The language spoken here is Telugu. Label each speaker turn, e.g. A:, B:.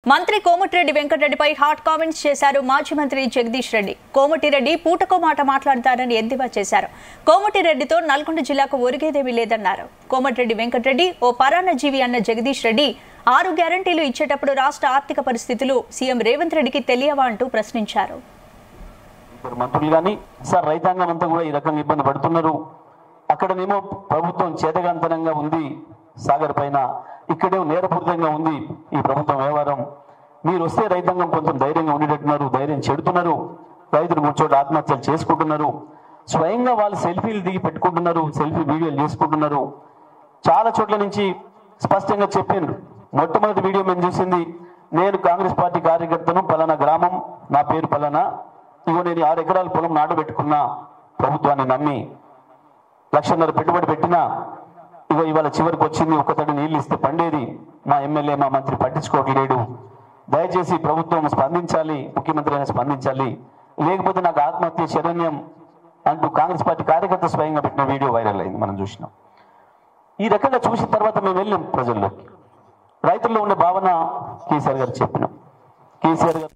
A: మంత్రి కోమటిరెడ్డి వెంకటరెడ్డిపై హాట్ కామెంట్స్ చేశారు మాజీ మంత్రి జగదీష్ రెడ్డి. కోమటిరెడ్డి పూటకో మాట మాట్లాడతారని ఎద్దేవా చేశారు. కోమటిరెడ్డితో నల్గొండ జిల్లాకు ఒరిగేదేమీ లేదన్నారు. కోమటిరెడ్డి వెంకటరెడ్డి ఓ పరాన్న జీవి అన్న జగదీష్ రెడ్డి 6 గ్యారంటీలు ఇచ్చేటప్పుడు రాష్ట్ర ఆర్థిక పరిస్థితులు సీఎం రేవంత్ రెడ్డికి తెలియవా అంటూ ప్రశ్నించారు.
B: మంత్రులు గాని సార్ రైతాంగం అంతా కూడా ఈ రకంగా ఇబ్బంది పడుతున్నారు. అక్కడనేమో ప్రభుత్వం చేతగాంతనంగా ఉంది సాగర్ పైన, ఇక్కడేమో నేరపూరితంగా ఉంది ఈ ప్రభుత్వం వ్యవహారం. మీరు వస్తే రైతాంగం కొంచెం ధైర్యంగా ఉండేటట్టున్నారు, ధైర్యం చెడుతున్నారు. రైతులు 3 చోట్ల ఆత్మహత్యలు చేసుకుంటున్నారు. స్వయంగా వాళ్ళు సెల్ఫీలు దిగి పెట్టుకుంటున్నారు, సెల్ఫీ వీడియోలు చేసుకుంటున్నారు. చాలా చోట్ల నుంచి స్పష్టంగా చెప్పిండ్రు. మొట్టమొదటి వీడియో మేము చూసింది, నేను కాంగ్రెస్ పార్టీ కార్యకర్తను, పలానా గ్రామం, నా పేరు పలానా, ఇగో నేను 6 ఎకరాల పొలం నాటబెట్టుకున్నా, ప్రభుత్వాన్ని నమ్మి 1.5 లక్షలు పెట్టుబడి పెట్టినా, ఇగో ఇవాళ చివరికి వచ్చింది, ఒక్కతడి నీళ్ళు ఇస్తే పండేది, మా ఎమ్మెల్యే మా మంత్రి పట్టించుకోవట్లేడు, దయచేసి ప్రభుత్వం స్పందించాలి, ముఖ్యమంత్రి అయినా స్పందించాలి, లేకపోతే నాకు ఆత్మహత్య శరణ్యం అంటూ కాంగ్రెస్ పార్టీ కార్యకర్త స్వయంగా పెట్టిన వీడియో వైరల్ అయింది, మనం చూసినాం. ఈ రకంగా చూసిన తర్వాత మేము వెళ్ళాం ప్రజల్లోకి. రైతుల్లో ఉండే భావన కేసీఆర్ గారు చెప్పినాం. కేసీఆర్ గారు